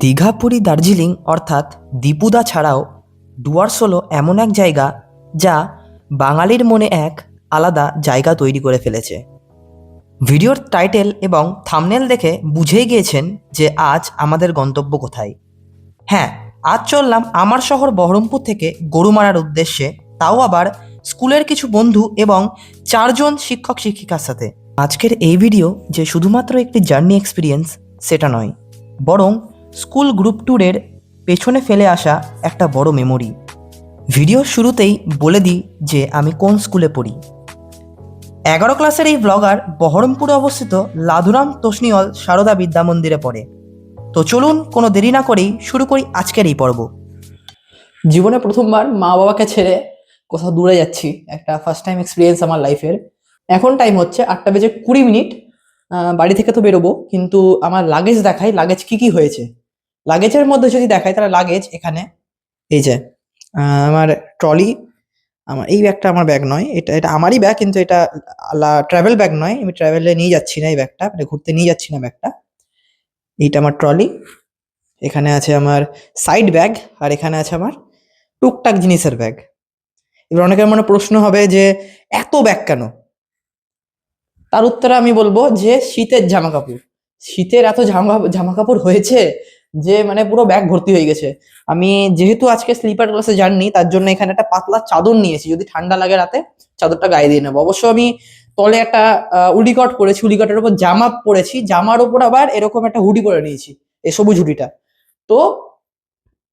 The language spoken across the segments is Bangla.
দীঘা, পুরী, দার্জিলিং অর্থাৎ দীপুদা ছাড়াও ডুয়ার্স হলো এমন এক জায়গা যা বাঙালির মনে এক আলাদা জায়গা তৈরি করে ফেলেছে। ভিডিওর টাইটেল এবং থাম্বনেল দেখে বুঝেই গিয়েছেন যে আজ আমাদের গন্তব্য কোথায়। হ্যাঁ, আজ চললাম আমার শহর বহরমপুর থেকে গরুমারার উদ্দেশ্যে, তাও আবার স্কুলের কিছু বন্ধু এবং 4 জন শিক্ষক শিক্ষিকার সাথে। আজকের এই ভিডিও যে শুধুমাত্র একটি জার্নি এক্সপিরিয়েন্স সেটা নয়, বরং স্কুল গ্রুপ ট্যুরের পেছনে ফেলে আসা একটা বড় মেমোরি। ভিডিওর শুরুতেই বলে দিই যে আমি কোন স্কুলে পড়ি। 11 ক্লাসের এই ব্লগার বহরমপুরে অবস্থিত লাধুরাম তোষনিওয়াল সারদা বিদ্যা মন্দিরে পড়ে। তো চলুন কোনো দেরি না করেই শুরু করি আজকের এই পর্ব। জীবনে প্রথমবার মা বাবাকে ছেড়ে কোথাও দূরে যাচ্ছি, একটা ফার্স্ট টাইম এক্সপিরিয়েন্স আমার লাইফের। এখন টাইম হচ্ছে 8:20। বাড়ি থেকে তো বেরোবো, কিন্তু আমার লাগেজ দেখাই, লাগেজ কি কি হয়েছে। লাগেজের মধ্যে যদি দেখাই তাহলে লাগেজ এখানে এই যে আমার ট্রলি, আমার এই ব্যাগটা আমার ব্যাগ নয়, এটা আমারই ব্যাগ, কিন্তু এটা ট্রাভেল ব্যাগ নয়, আমি ট্রাভেলে নিয়ে যাচ্ছি না এই ব্যাগটা, মানে ঘুরতে নিয়ে যাচ্ছি না ব্যাগটা। এইটা আমার ট্রলি, এখানে আছে আমার সাইড ব্যাগ, আর এখানে আছে আমার টুকটাক জিনিসের ব্যাগ। এবার অনেকের মনে প্রশ্ন হবে যে এত ব্যাগ কেন? তার উত্তরে আমি বলবো যে শীতের জামা কাপড়, শীতের এত জামা কাপড় হয়েছে যে মানে পুরো ব্যাগ ভর্তি হয়ে গেছে। আমি যেহেতু আজকে স্লিপার ক্লাসে যাননি, তার জন্য এখানে একটা পাতলা চাদর নিয়েছি, যদি ঠান্ডা লাগে রাতে চাদরটা গায়ে দিয়ে নেবো। অবশ্য আমি তলে একটা উডিকট পরেছি, উডিকটের উপর জামা পরেছি, জামার উপর আবার এরকম একটা হুডি পরে নিয়েছি, এই সবুজ হুডিটা। তো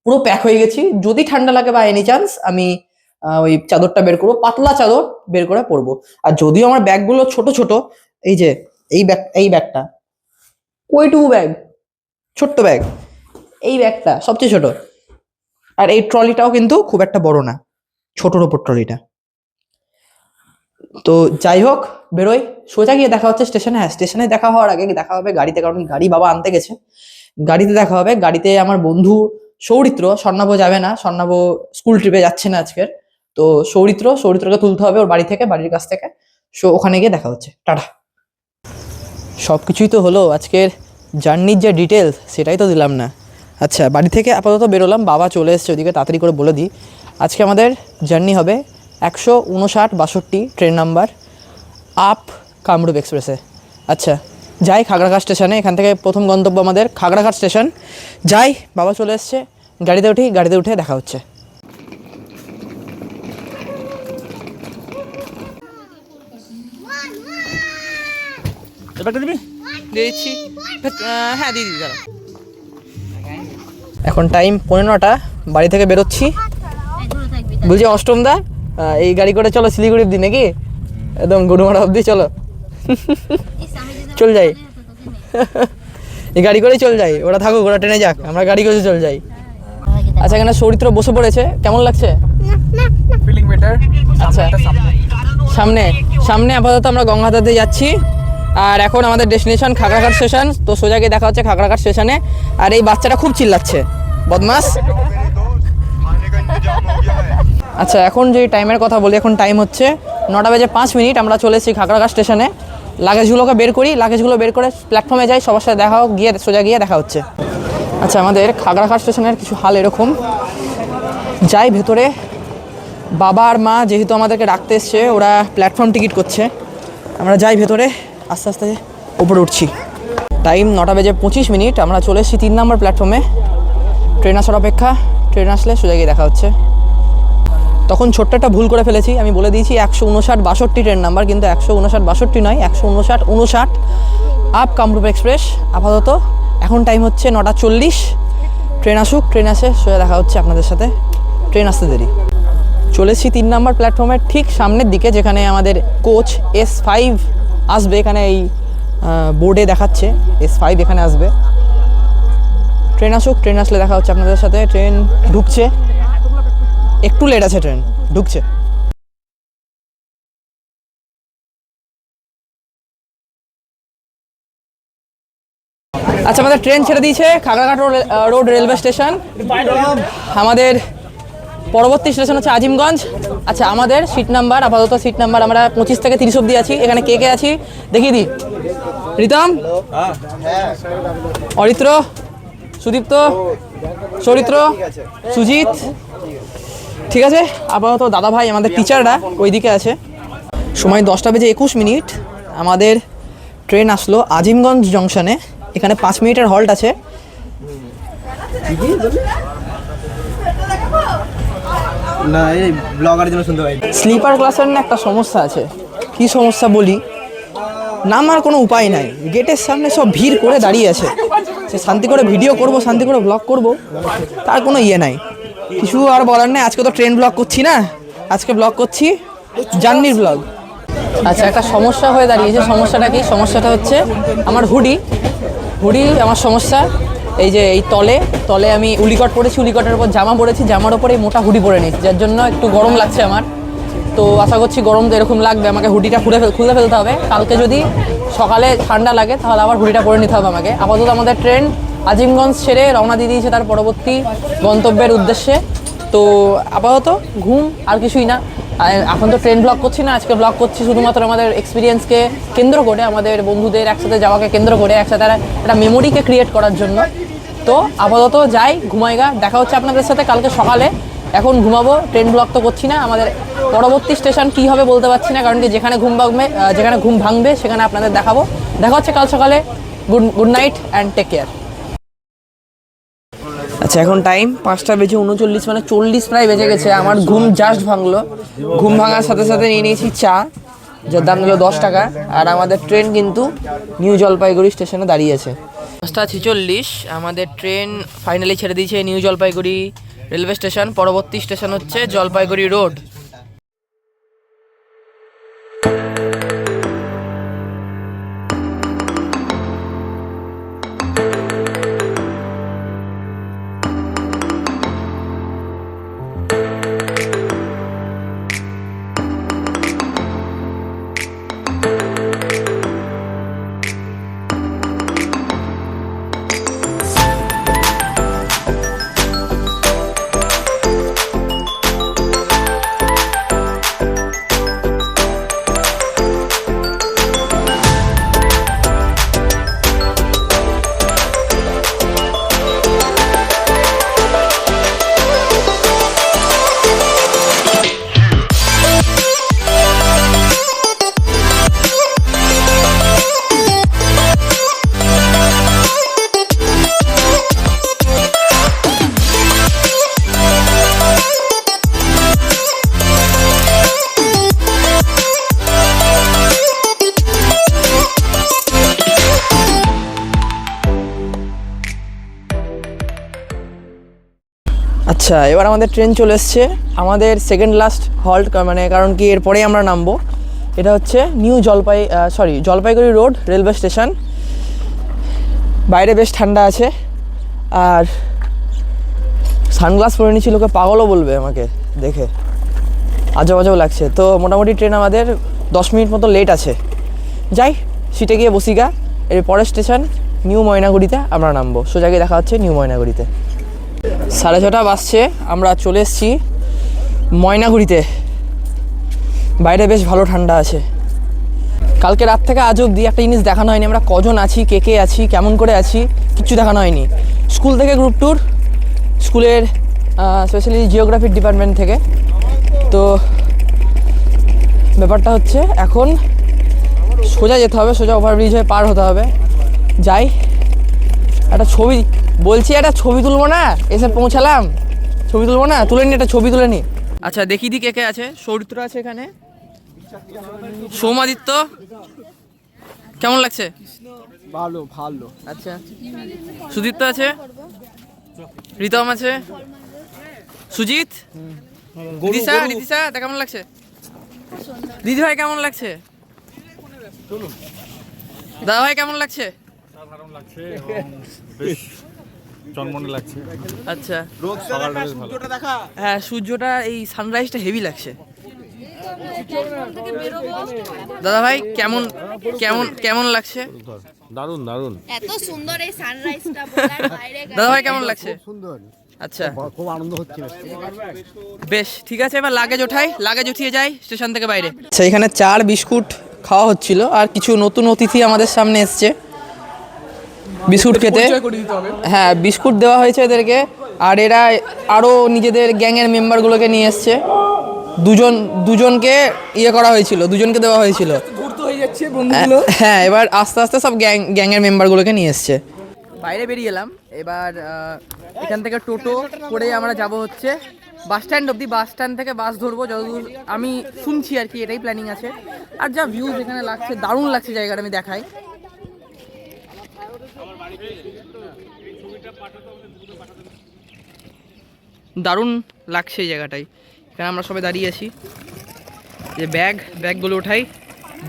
পুরো প্যাক হয়ে গেছি, যদি ঠান্ডা লাগে বা এনি চান্স আমি ওই চাদরটা বের করবো, পাতলা চাদর বের করে পরবো। আর যদিও আমার ব্যাগগুলো ছোট ছোট, এই যে এই ব্যাগটা কইটুকু ব্যাগ, ছোট্ট ব্যাগ, এই ব্যাগটা সবচেয়ে ছোট। আর এই ট্রলিটাও কিন্তু খুব একটা বড় না, ছোটর ওপর ট্রলিটা। তো যাই হোক, বেরোই, সোজা গিয়ে দেখা হচ্ছে স্টেশনে। হ্যাঁ, স্টেশনে দেখা হওয়ার আগে দেখা হবে গাড়িতে, কারণ গাড়ি বাবা আনতে গেছে, গাড়িতে দেখা হবে। গাড়িতে আমার বন্ধু সৌরিত্র, স্বর্ণাভ যাবে না, স্বর্ণাভ স্কুল ট্রিপে যাচ্ছে না আজকের। তো সৌরিত্রকে তুলতে হবে ওর বাড়ি থেকে, বাড়ির কাছ থেকে। সো ওখানে গিয়ে দেখা হচ্ছে, টাটা। সব কিছুই তো হলো, আজকের জার্নির যে ডিটেলস সেটাই তো দিলাম না। আচ্ছা, বাড়ি থেকে আপাতত বেরোলাম, বাবা চলে এসছে ওদিকে, তাড়াতাড়ি করে বলে দিই। আজকে আমাদের জার্নি হবে 159-62 ট্রেন নাম্বার, আপ কামরূপ এক্সপ্রেসে। আচ্ছা, যাই খাগড়াঘাট স্টেশনে, এখান থেকে প্রথম গন্তব্য আমাদের খাগড়াঘাট স্টেশন। যাই, বাবা চলে এসছে, গাড়িতে উঠি, গাড়িতে উঠে দেখা হচ্ছে। দিচ্ছি, হ্যাঁ দিয়ে দিই। এখন টাইম 9:15, বাড়ি থেকে বেরোচ্ছি। বলছি অষ্টম দা, এই গাড়ি করে চলো শিলিগুড়ি অব্দি, নাকি একদম গরুমারা অব্দি চলো। চল যাই, এই গাড়ি করেই চল যাই, ওরা থাকুক, ওরা ট্রেনে যাক, আমরা গাড়ি করে চল যাই। আচ্ছা, এখানে সৌরিত্র বসে পড়েছে, কেমন লাগছে? Feeling better. আচ্ছা, সামনে সামনে আপাতত আমরা গঙ্গাধার দিয়ে যাচ্ছি, আর এখন আমাদের ডেস্টিনেশন খাগড়াঘাট স্টেশন। তো সোজা গিয়ে দেখা হচ্ছে খাগড়াঘাট স্টেশনে। আর এই বাচ্চাটা খুব চিল্লাচ্ছে, বদমাস। আচ্ছা, এখন যে টাইমের কথা বলি, এখন টাইম হচ্ছে 9:05। আমরা চলে এসেছি খাগড়াঘাট স্টেশনে। লাগেজগুলোকে বের করি, লাগেজগুলো বের করে প্ল্যাটফর্মে যাই, সবার সাথে দেখা হোক, গিয়ে সোজা গিয়ে দেখা হচ্ছে। আচ্ছা, আমাদের খাগড়াঘাট স্টেশনের কিছু হাল এরকম। যাই ভেতরে, বাবা আর মা যেহেতু আমাদেরকে রাখতে এসছে, ওরা প্ল্যাটফর্ম টিকিট করছে। আমরা যাই ভেতরে, আস্তে আস্তে উপরে উঠছি। টাইম 9:25। আমরা চলে এসেছি 3 নম্বর প্ল্যাটফর্মে। ট্রেন আসার অপেক্ষা, ট্রেন আসলে সোজা গিয়ে দেখা হচ্ছে। তখন ছোট্ট একটা ভুল করে ফেলেছি, আমি বলে দিয়েছি 159-62 ট্রেন নাম্বার, কিন্তু 159-62 নয়, 159-59 আপ কামরূপ এক্সপ্রেস। আপাতত এখন টাইম হচ্ছে 9:40। ট্রেন আসুক, ট্রেন আসে সোজা দেখা হচ্ছে আপনাদের সাথে। ট্রেন আসতে দেরি। চলে এসেছি 3 নম্বর প্ল্যাটফর্মের ঠিক সামনের দিকে, যেখানে আমাদের কোচ S5 আসবে। এখানে এই বোর্ডে দেখাচ্ছে S5 এখানে আসবে। ট্রেন আসুক, ট্রেন আসলে দেখা হচ্ছে আপনাদের সাথে। ট্রেন ঢুকছে, একটু লেট আছে, ট্রেন ঢুকছে। আচ্ছা, আমাদের ট্রেন ছেড়ে দিয়েছে খাগড়াঘাট রোড রেলওয়ে স্টেশন। আমাদের পরবর্তী স্টেশন হচ্ছে আজিমগঞ্জ। আচ্ছা, আমাদের সিট নাম্বার, আপাতত সিট নাম্বার আমরা 25 থেকে 30 অব্দি আছি। এখানে কে কে আছি দেখিয়ে দিই। রিতম, অরিত্র, সুদীপ্ত, চরিত্র, সুজিত। ঠিক আছে, আপাতত দাদা ভাই আমাদের টিচাররা ওইদিকে আছে। সময় 10:21। আমাদের ট্রেন আসলো আজিমগঞ্জ জংশনে। এখানে 5 মিনিটের হল্ট আছে। না এই ব্লগারের জন্য শুনতে পাই। স্লিপার ক্লাসের না একটা সমস্যা আছে। কি সমস্যা বলি, নামার কোনো উপায় নাই। গেটের সামনে সব ভিড় করে দাঁড়িয়ে আছে। সে শান্তি করে ভিডিও করব, শান্তি করে ব্লগ করব, তার কোনো ইয়ে নাই। কিছু আর বলার নেই। আজকে তো ট্রেন ব্লগ করছি না, আজকে ব্লগ করছি জার্নির ব্লগ। আচ্ছা, একটা সমস্যা হয়ে দাঁড়িয়েছে। সমস্যাটা কি? সমস্যাটা হচ্ছে আমার হুডি আমার সমস্যা। এই যে এই তলে আমি উলিকট পরেছি, উলিকটের উপর জামা পরেছি, জামার উপরে এই মোটা হুডি পরে নিয়েছি, যার জন্য একটু গরম লাগছে আমার। তো আশা করছি গরম তো এরকম লাগবে, আমাকে হুডিটা খুলে ফেলতে হবে। কালকে যদি সকালে ঠান্ডা লাগে তাহলে আবার হুডিটা পরে নিতে হবে আমাকে। আপাতত আমাদের ট্রেন আজিমগঞ্জ ছেড়ে রওনা দিয়ে দিয়েছে তার পরবর্তী গন্তব্যের উদ্দেশ্যে। তো আপাতত ঘুম, আর কিছুই না। এখন তো ট্রেন ব্লগ করছি না, আজকে ব্লগ করছি শুধুমাত্র আমাদের এক্সপিরিয়েন্সকে কেন্দ্র করে, আমাদের বন্ধুদের একসাথে যাওয়াকে কেন্দ্র করে, একসাথে একটা মেমোরিকে ক্রিয়েট করার জন্য। তো আপাতত যাই, ঘুমাইগা। দেখা হচ্ছে আপনাদের সাথে কালকে সকালে। এখন ঘুমাবো, ট্রেন ব্লগ তো করছি না। আমাদের পরবর্তী স্টেশন কী হবে বলতে পারছি না, কারণ কি যেখানে ঘুম ভাঙবে সেখানে আপনাদের দেখাবো। দেখা হচ্ছে কাল সকালে। Good night and take care. আচ্ছা, এখন টাইম 5:39, মানে 40 প্রায় বেজে গেছে। আমার ঘুম জাস্ট ভাঙলো। ঘুম ভাঙার সাথে সাথে নিয়ে নিয়েছি চা, যার দাম নিল 10 টাকা। আর আমাদের ট্রেন কিন্তু নিউ জলপাইগুড়ি স্টেশনে দাঁড়িয়ে আছে। 5:46 আমাদের ট্রেন ফাইনালি ছেড়ে দিয়েছে নিউ জলপাইগুড়ি রেলওয়ে স্টেশন। পরবর্তী স্টেশন হচ্ছে জলপাইগুড়ি রোড। আচ্ছা, এবার আমাদের ট্রেন চলে এসছে। আমাদের সেকেন্ড লাস্ট হল্ট, মানে কারণ কি এরপরেই আমরা নামবো। এটা হচ্ছে জলপাইগুড়ি রোড রেলওয়ে স্টেশন। বাইরে বেশ ঠান্ডা আছে, আর সানগ্লাস পরে নিচ্ছি, লোকে পাগলও বলবে আমাকে দেখে, আজব আজব লাগছে। তো মোটামুটি ট্রেন আমাদের 10 মিনিট মতো লেট আছে। যাই, সিটে গিয়ে বসিগা। এর পরের স্টেশন নিউ ময়নাগুড়িতে আমরা নামবো। সোজা গিয়ে দেখা হচ্ছে নিউ ময়নাগুড়িতে। 6:30 বাজছে, আমরা চলে এসেছি ময়নাগুড়িতে। বাইরে বেশ ভালো ঠান্ডা আছে। কালকে রাত থেকে আজ অবধি একটা জিনিস দেখানো হয়নি, আমরা কজন আছি, কে আছি, কেমন করে আছি, কিচ্ছু দেখানো হয়নি। স্কুল থেকে গ্রুপ ট্যুর, স্কুলের স্পেশালি জিওগ্রাফির ডিপার্টমেন্ট থেকে। তো ব্যাপারটা হচ্ছে এখন সোজা যেতে হবে, সোজা ওভারব্রিজ হয়ে পার হতে হবে। যাই, একটা ছবি একটা ছবি তুলবো না, এসে পৌঁছালাম, ছবি তুলবো না, তুলে নি, একটা ছবি তুলে নি। আচ্ছা, দেখি কে আছে। সৌরিত্র আছে এখানে, সৌমাদিত্য। কেমন লাগছে? ভালো ভালো। আচ্ছা, সুদীপ্ত আছে, রিতম আছে, সুজিত, রিতিশা। তা কেমন লাগছে? দিদি ভাই কেমন লাগছে? দাদা ভাই কেমন লাগছে? সাধারণ লাগছে, বেশ চনমনে লাগছে। আচ্ছা, সূর্যটা দেখা। হ্যাঁ, সূর্যটা, এই সানরাইজটা হেভি লাগছে। দাদা ভাই কেমন কেমন কেমন লাগছে? দারুণ দারুণ। এত সুন্দর এই সানরাইজটা বলার বাইরে। দাদা ভাই কেমন লাগছে? সুন্দর, আচ্ছা, খুব আনন্দ হচ্ছে। বেশ, ঠিক আছে। এবার লাগেজ উঠিয়ে যাই স্টেশন থেকে বাইরে। আচ্ছা, এখানে 4 বিস্কুট খাওয়া হচ্ছিল, আর কিছু নতুন অতিথি আমাদের সামনে এসছে। বিস্কুট খেতে। পরিচয় করে দিতে হবে। হ্যাঁ, বিস্কুট দেওয়া হয়েছে এদেরকে। আর এরা আরও নিজেদের গ্যাংয়ের মেম্বারগুলোকে নিয়ে এসছে। দুজনকে ইয়ে করা হয়েছিল, দুজনকে দেওয়া হয়েছিল। ঘুরতে হয়ে যাচ্ছে বন্ধুগুলো। হ্যাঁ, এবার আস্তে আস্তে সব গ্যাংয়ের মেম্বারগুলোকে নিয়ে এসছে। বাইরে বেরিয়ে এলাম। এবার এখান থেকে টোটো করে আমরা যাব হচ্ছে বাস স্ট্যান্ড অবধি। বাস স্ট্যান্ড থেকে বাস ধরবো, যতদূর আমি শুনছি আর কি, এটাই প্ল্যানিং আছে। আর যা ভিউজ এখানে লাগছে, দারুণ লাগছে জায়গাটা, আমি দেখাই। দারুণ লাগছে এই জায়গাটাই। এখানে আমরা সবাই দাঁড়িয়ে আছি, যে ব্যাগগুলো উঠাই,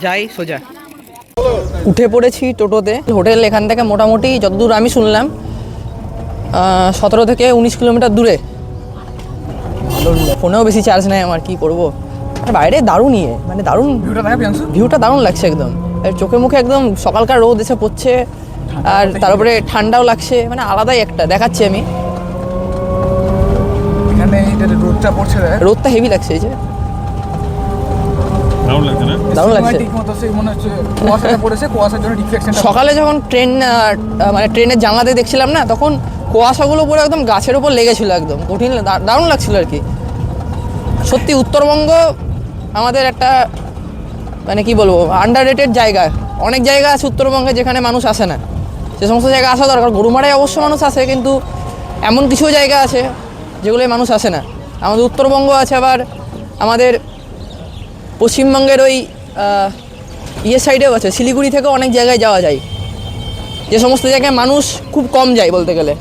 যাই সোজা। উঠে পড়েছি টোটোতে। হোটেল এখান থেকে মোটামুটি যতদূর আমি শুনলাম 17 থেকে 19 কিলোমিটার দূরে। ফোনেও বেশি চার্জ নেই আমার, কি করবো। বাইরে দারুণ মানে দারুণ ভিউটা দারুণ লাগছে একদম। চোখে মুখে একদম সকালকার রোদ এসে পড়ছে, আর তারপরে ঠান্ডাও লাগছে, মানে আলাদাই একটা দেখাচ্ছি আমি। এখানে রোদটা পড়ছে, রোদটা হেভি লাগছে, এই যে দারুণ লাগছে না? দারুণ লাগছে। ঠিক মতো সেই মনে হচ্ছে কুয়াশাটা পড়েছে, কুয়াশার জন্য রিফ্লেকশন। সকালে যখন মানে ট্রেনের জানলাতে দেখছিলাম না, তখন কুয়াশাগুলো পুরো একদম গাছের উপর লেগেছিল, একদম কঠিন, দারুণ লাগছিল আর কি। সত্যি উত্তরবঙ্গ আমাদের একটা মানে কি বলবো, আন্ডাররেটেড জায়গা। অনেক জায়গা আছে উত্তরবঙ্গে যেখানে মানুষ আসে না, সে সমস্ত জায়গা আসা দরকার। গরুমারায় অবশ্য মানুষ আসে, কিন্তু এমন কিছু জায়গা আছে যেগুলোয় মানুষ আসে না। আমাদের উত্তরবঙ্গ আছে, আবার আমাদের পশ্চিমবঙ্গের ওই সাইডেও আছে, শিলিগুড়ি থেকে অনেক জায়গায় যাওয়া যায়, যে সমস্ত জায়গায় মানুষ খুব কম যায় বলতে গেলে।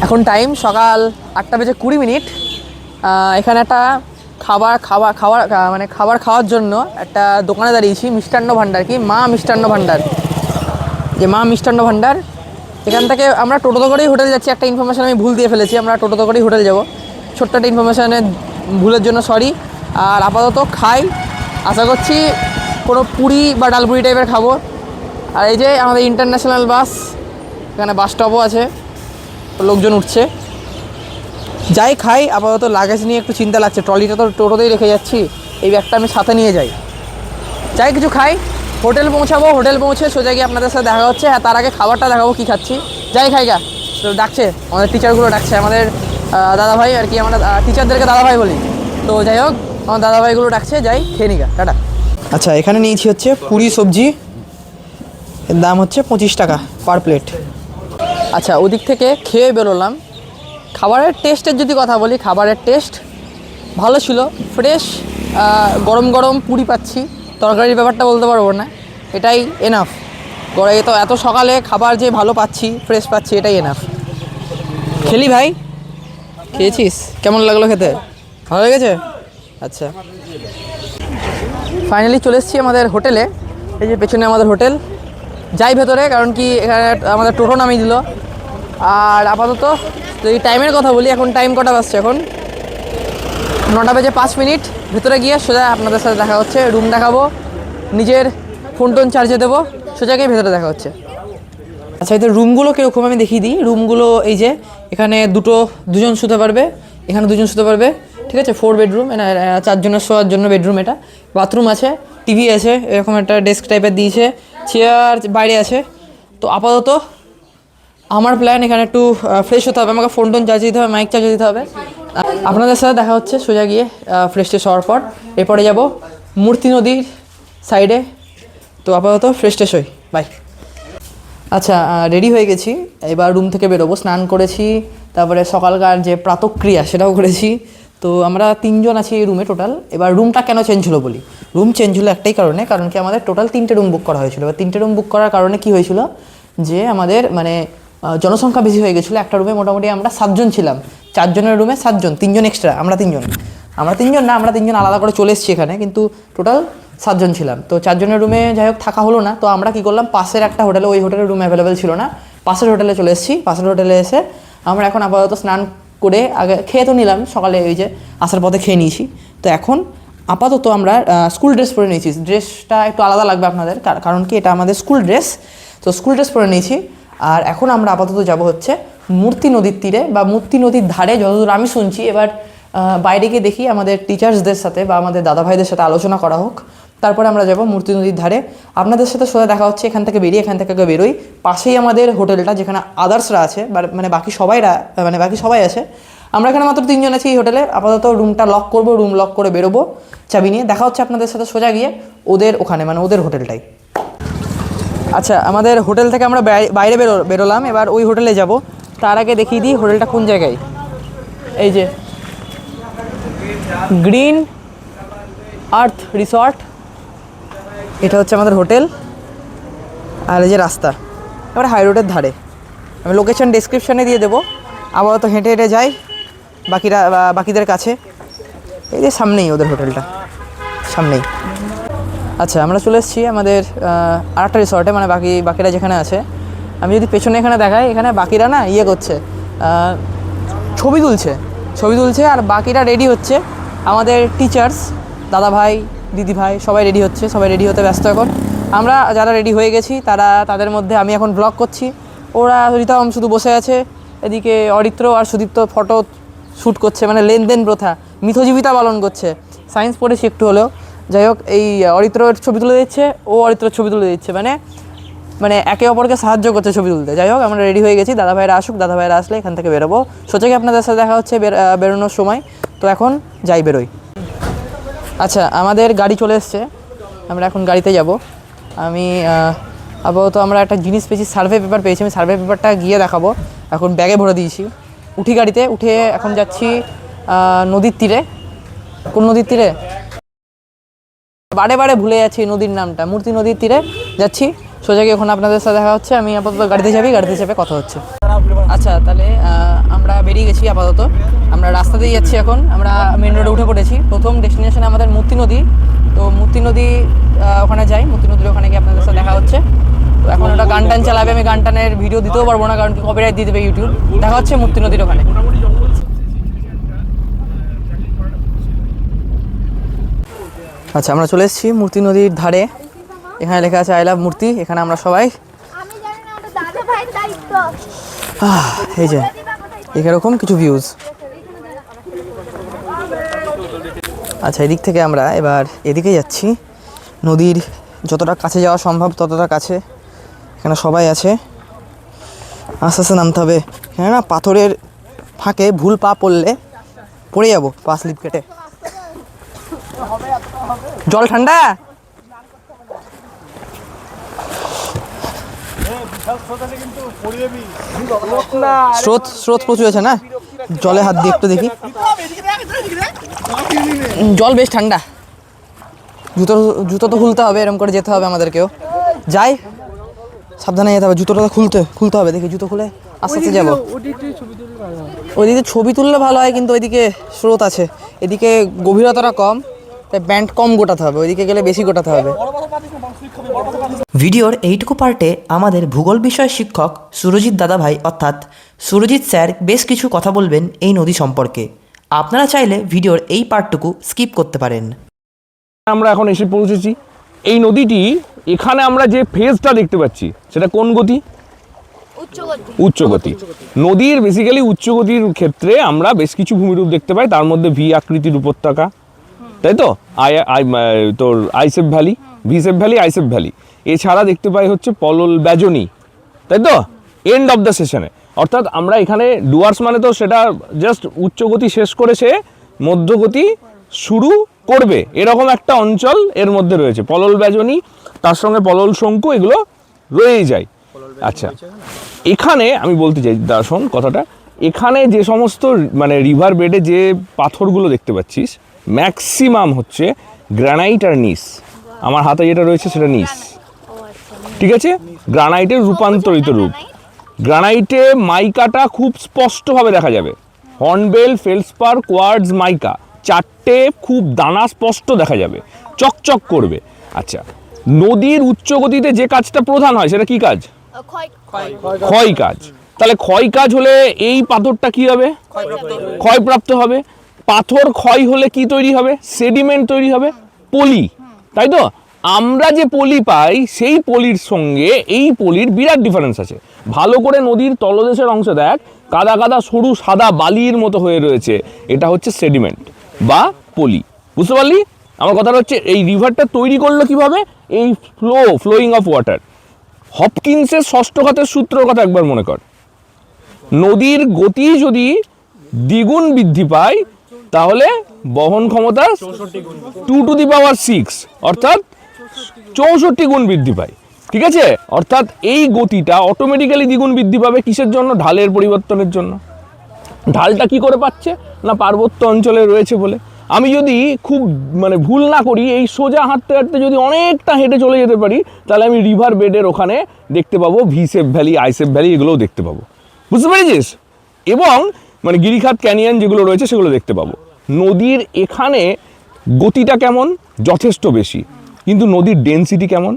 এখন টাইম সকাল 8:20। এখানে একটা খাবার খাওয়ার জন্য একটা দোকানে দাঁড়িয়েছি, মিষ্টান্ন ভাণ্ডার, কি মা মিষ্টান্ন ভাণ্ডার, যে মা মিষ্টান্ন ভাণ্ডার। এখান থেকে আমরা টোটোতে করেই হোটেল যাচ্ছি। একটা ইনফরমেশান আমি ভুল দিয়ে ফেলেছি, আমরা টোটোতে করেই হোটেল যাব। ছোট্ট একটা ইনফরমেশানের ভুলের জন্য সরি। আর আপাতত খাই, আশা করছি কোনো পুরি বা ডালপুরি টাইপের খাবো। আর এই যে আমাদের ইন্টারন্যাশনাল বাস, এখানে বাস স্টপও আছে, লোকজন উঠছে। যাই খাই, আপাতত লাগেজ নিয়ে একটু চিন্তা লাগছে। ট্রলিটা তো টোটোতেই রেখে যাচ্ছি, এই ব্যাগটা আমি সাথে নিয়ে যাই কিছু খাই। হোটেল পৌঁছাবো, হোটেল পৌঁছে সোজা গিয়ে আপনাদের সাথে দেখা হচ্ছে। হ্যাঁ, তার আগে খাবারটা দেখাবো কী খাচ্ছি। যাই খাই গা, তো ডাকছে আমাদের টিচারগুলো, ডাকছে আমাদের দাদাভাই আর কি, আমরা টিচারদেরকে দাদাভাই বলি। তো যাই হোক, আমার দাদাভাইগুলো ডাকছে, যাই খেয়ে নিগা, টাটা। আচ্ছা, এখানে নিয়েছি হচ্ছে পুরি সবজি, এর দাম হচ্ছে 25 টাকা পার প্লেট। আচ্ছা, ওদিক থেকে খেয়ে বেরোলাম। খাবারের টেস্টের যদি কথা বলি, খাবারের টেস্ট ভালো ছিল, ফ্রেশ, গরম গরম পুরি পাচ্ছি। তরকারির ব্যাপারটা বলতে পারবো না, এটাই এনাফ। তো এত সকালে খাবার যে ভালো পাচ্ছি, ফ্রেশ পাচ্ছি, এটাই এনাফ। খেলি ভাই, খেয়েছিস? কেমন লাগলো খেতে? ভালো লেগেছে? আচ্ছা, ফাইনালি চলে এসেছি আমাদের হোটেলে। এই যে পেছনে আমাদের হোটেল, যাই ভেতরে, কারণ কি এখানে আমাদের টোটো নামিয়ে দিল। আর আপাতত যদি টাইমের কথা বলি, এখন টাইম কটা বাজছে? এখন 9:05। ভেতরে গিয়ে সোজা আপনাদের সাথে দেখা হচ্ছে, রুম দেখাবো, নিজের ফোন টোন চার্জে দেবো, সোজা গিয়ে ভেতরে দেখা হচ্ছে। আচ্ছা, এদের রুমগুলো কীরকম আমি দেখিয়ে দিই। রুমগুলো এই যে, এখানে দুজন শুতে পারবে, এখানে দুজন শুতে পারবে, ঠিক আছে। 4 বেডরুম, 4 জনের শোয়ার জন্য বেডরুম এটা। বাথরুম আছে, টিভি আছে, এরকম একটা ডেস্ক টাইপের দিয়েছে, চেয়ার বাইরে আছে। তো আপাতত আমার প্ল্যান, এখানে একটু ফ্রেশ হতে হবে, আমাকে ফোন টোন চার্জ দিতে হবে, মাইক চার্জ দিতে হবে। আপনাদের সাথে দেখা হচ্ছে সোজা গিয়ে ফ্রেশ ট্রেশ হওয়ার পর। এরপরে যাব মূর্তি নদীর সাইডে। তো আপাতত ফ্রেশ ট্রেশ হই, বাই। আচ্ছা, রেডি হয়ে গেছি, এবার রুম থেকে বেরোবো। স্নান করেছি, তারপরে সকালকার যে প্রাতক্রিয়া সেটাও করেছি। তো আমরা 3 জন আছি এই রুমে টোটাল। এবার রুমটা কেন চেঞ্জ হলো বলি। রুম চেঞ্জ হলো একটাই কারণে, কারণ কি আমাদের টোটাল 3টে রুম বুক করা হয়েছিল। এবার 3টে রুম বুক করার কারণে কি হয়েছিল, যে আমাদের মানে জনসংখ্যা বেশি হয়ে গেছিলো। একটা রুমে মোটামুটি আমরা 7 জন ছিলাম, 4 জনের রুমে 7 জন, 3 জন এক্সট্রা, আমরা 3 জন না, আমরা 3 জন আলাদা করে চলে এসেছি এখানে, কিন্তু টোটাল 7 জন ছিলাম। তো 4 জনের রুমে যাই হোক থাকা হলো না। তো আমরা কী করলাম, পাশের একটা হোটেলে, ওই হোটেলের রুম অ্যাভেলেবেল ছিল না, পাশের হোটেলে চলে এসেছি। পাশের হোটেলে এসে আমরা এখন আপাতত স্নান করে, আগে খেয়ে তো নিলাম সকালে, ওই যে আসার পথে খেয়ে নিয়েছি। তো এখন আপাতত আমরা স্কুল ড্রেস পরে নিয়েছি। ড্রেসটা একটু আলাদা লাগবে আপনাদের, কারণ কি এটা আমাদের স্কুল ড্রেস। তো স্কুল ড্রেস পরে নিয়েছি। আর এখন আমরা আপাতত যাব হচ্ছে মূর্তি নদীর তীরে, বা মূর্তি নদীর ধারে, যতদূর আমি শুনছি। এবার বাইরে গিয়ে দেখি আমাদের টিচার্সদের সাথে বা আমাদের দাদা ভাইদের সাথে আলোচনা করা হোক, তারপরে আমরা যাব মূর্তি নদীর ধারে। আপনাদের সাথে সোজা দেখা হচ্ছে এখান থেকে বেরোই, পাশেই আমাদের হোটেলটা যেখানে আদার্সরা আছে, মানে বাকি সবাই আছে। আমরা এখানে মাত্র 3 জন আছি এই হোটেলে। আপাতত রুমটা লক করবো, রুম লক করে বেরোবো চাবি নিয়ে। দেখা হচ্ছে আপনাদের সাথে সোজা গিয়ে ওদের ওখানে, মানে ওদের হোটেলটাই। আচ্ছা, আমাদের হোটেল থেকে আমরা বাইরে বেরোলাম, এবার ওই হোটেলে যাব। তার আগে দেখিয়ে দিই হোটেলটা কোন জায়গায়। এই যে গ্রিন আর্থ রিসর্ট, এটা হচ্ছে আমাদের হোটেল। আর এই যে রাস্তা, এবার হাই রোডের ধারে। আমি লোকেশন ডেসক্রিপশানে দিয়ে দেবো। আপাতত হেঁটে হেঁটে যাই বাকিদের কাছে। এই যে সামনেই ওদের হোটেলটা, সামনেই। আচ্ছা, আমরা চলে এসেছি আমাদের আরেকটা রিসর্টে, মানে বাকিরা যেখানে আছে। আমি যদি পেছনে এখানে দেখাই, এখানে বাকিরা না করছে, ছবি তুলছে আর বাকিরা রেডি হচ্ছে। আমাদের টিচার্স, দাদা ভাই, দিদি ভাই সবাই রেডি হচ্ছে, সবাই রেডি হতে ব্যস্ত এখন। আমরা যারা রেডি হয়ে গেছি তাদের মধ্যে আমি এখন ব্লগ করছি। ওরা রিতম শুধু বসে আছে, এদিকে অরিত্র আর সুদীপ্ত ফটো শ্যুট করছে, মানে লেনদেন প্রথা, মিথজীবিতা পালন করছে। সায়েন্স পড়েছি একটু হলেও। যাই হোক, এই অরিত্রর ছবি তুলে দিচ্ছে, ও অরিত্রর ছবি তুলে দিচ্ছে, মানে একে অপরকে সাহায্য করছে ছবি তুলতে। যাই হোক, আমরা রেডি হয়ে গেছি। দাদা ভাইরা আসলে এখান থেকে বেরোবো। সোজা কি আপনাদের সাথে দেখা হচ্ছে বেরোনোর সময়। তো এখন বেরোই। আচ্ছা, আমাদের গাড়ি চলে এসছে, আমরা এখন গাড়িতে যাব। আমি আপাতত আমরা একটা জিনিস পেয়েছি, সার্ভে পেপার পেয়েছি। আমি সার্ভে পেপারটা গিয়ে দেখাবো। এখন ব্যাগে ভরে দিয়েছি। গাড়িতে উঠে এখন যাচ্ছি নদীর তীরে। কোন নদীর তীরে? বারে ভুলে যাচ্ছি নদীর নামটা। মূর্তি নদীর তীরে যাচ্ছি সোজা গিয়ে। ওখানে আপনাদের সাথে দেখা হচ্ছে। আমি আপাতত গাড়িতে চেপে কথা হচ্ছে। আচ্ছা, তাহলে আমরা বেরিয়ে গেছি। আপাতত আমরা রাস্তাতেই যাচ্ছি। এখন আমরা মেন রোডে উঠে পড়েছি। প্রথম ডেস্টিনেশন আমাদের মূর্তি নদী। তো মূর্তি নদী ওখানে যাই। মূর্তি নদীর ওখানে গিয়ে আপনাদের সাথে দেখা হচ্ছে। তো এখন ওটা গান টান চালাবে, আমি গান টানের ভিডিও দিতেও পারবো না, কারণ কপিরাইট দিয়ে দেবে ইউটিউব। দেখা হচ্ছে মূর্তি নদীর ওখানে। আচ্ছা, আমরা চলে এসেছি মূর্তি নদীর ধারে। এখানে লেখা আছে আই লাভ মূর্তি। এখানে আমরা সবাই, এই যে এরকম কিছু ভিউজ। আচ্ছা, এদিক থেকে আমরা এবার এদিকে যাচ্ছি। নদীর যতটা কাছে যাওয়া সম্ভব ততটা কাছে। এখানে সবাই আছে। আস্তে আস্তে নামতে হবে। হ্যাঁ না, পাথরের ফাঁকে ভুল পা পড়লে পড়ে যাবো, পা স্লিপ কেটে। জল ঠান্ডা। স্রোত প্রচুর আছে না, জলে হাত দিয়ে একটু দেখি। জল বেশ ঠান্ডা। জুতো তো খুলতে হবে, এরকম করে যেতে হবে আমাদেরকেও। যাই, সাবধানে যেতে হবে। জুতোটা খুলতে হবে। দেখি জুতো খুলে আস্তে আস্তে যাবো। ওইদিকে ছবি তুললে ভালো হয়, কিন্তু ওইদিকে স্রোত আছে, এদিকে গভীরতাটা কম, তাই ব্যান্ড কম গোটাতে হবে। ওইদিকে গেলে বেশি গোটাতে হবে। ভিডিওর এইটুকু পার্টে আমাদের ভূগোল বিষয় শিক্ষক সুরজিৎ দাদাভাই অর্থাৎ সুরজিৎ স্যার বেশ কিছু কথা বলবেন এই নদী সম্পর্কে। আপনারা চাইলে ভিডিওর এই পার্টটুকু স্কিপ করতে পারেন। আমরা এখন এসে পৌঁছেছি এই নদীটি। এখানে আমরা যে ফেজটা দেখতে পাচ্ছি সেটা কোন গতি? উচ্চগতি। নদীর বেসিক্যালি উচ্চগতির ক্ষেত্রে আমরা বেশ কিছু ভূমিরূপ দেখতে পাই। তার মধ্যে ভি আকৃতির উপত্যকা, তাই তো, তোর আইসেপ ভ্যালি, ভিসেপ ভ্যালি, আইসেপ ভ্যালি। এছাড়া দেখতে পাই হচ্ছে পলল ব্যাজনী, তাই তো, এন্ড অফ দ্য সেশনে। অর্থাৎ আমরা এখানে ডুয়ার্স মানে তো সেটা জাস্ট উচ্চগতি শেষ করে সে মধ্যগতি শুরু করবে, এরকম একটা অঞ্চল এর মধ্যে রয়েছে। পলল ব্যাজনী, তার সঙ্গে পলল শঙ্কু, এগুলো রয়েই যায়। আচ্ছা, এখানে আমি বলতে চাই দার্শন কথাটা, এখানে যে সমস্ত মানে রিভার বেডে যে পাথরগুলো দেখতে পাচ্ছিস ম্যাক্সিমাম হচ্ছে গ্রানাইট আর নিস। আমার হাতে যেটা রয়েছে সেটা নিস, ঠিক আছে? গ্রানাইটের রূপান্তরিত রূপ। গ্রানাইটে মাইকাটা খুব স্পষ্টভাবে দেখা যাবে। হর্নবেল, ফেলসপার, কোয়ার্টজ, মাইকা, চারটে খুব দানা স্পষ্ট দেখা যাবে, চকচক করবে। আচ্ছা, নদীর উচ্চগতিতে যে কাজটা প্রধান হয় সেটা কি কাজ? ক্ষয় কাজ। তাহলে ক্ষয় কাজ হলে এই পাথরটা কি হবে? ক্ষয়প্রাপ্ত হবে। পাথর ক্ষয় হলে কি তৈরি হবে? সেডিমেন্ট তৈরি হবে, পলি, তাই তো? আমরা যে পলি পাই সেই পলির সঙ্গে এই পলির বিরাট ডিফারেন্স আছে। ভালো করে নদীর তলদেশের অংশ দেখ, কাদা কাদা সরু সাদা বালির মতো হয়ে রয়েছে, এটা হচ্ছে সেডিমেন্ট বা পলি। বুঝতে পারলি? আমার কথাটা হচ্ছে এই রিভারটা তৈরি করলো কিভাবে? এই ফ্লোয়িং অফ ওয়াটার। হপকিন্সের ষষ্ঠ ঘাতের সূত্রের কথা একবার মনে কর। নদীর গতি যদি দ্বিগুণ বৃদ্ধি পায় তাহলে বহন ক্ষমতা 2⁶ অর্থাৎ 64 গুণ বৃদ্ধি পায়। ঠিক আছে? অর্থাৎ এই গতিটা অটোমেটিক্যালি দ্বিগুণ বৃদ্ধি পাবে কিসের জন্য? ঢালের পরিবর্তনের জন্য। ঢালটা কি করে পাচ্ছে না? পার্বত্য অঞ্চলে রয়েছে বলে। আমি যদি খুব ভুল না করি, এই সোজা হাঁটতে হাঁটতে যদি অনেকটা হেঁটে চলে যেতে পারি, তাহলে আমি রিভার বেডের ওখানে দেখতে পাবো V shape valley, I shape valley, এগুলোও দেখতে পাবো। বুঝতে পেরেছিস? এবং গিরিখাত ক্যানিয়ন যেগুলো রয়েছে সেগুলো দেখতে পাবো। নদীর এখানে গতিটা কেমন? যথেষ্ট বেশি। কিন্তু নদীর ডেনসিটি কেমন,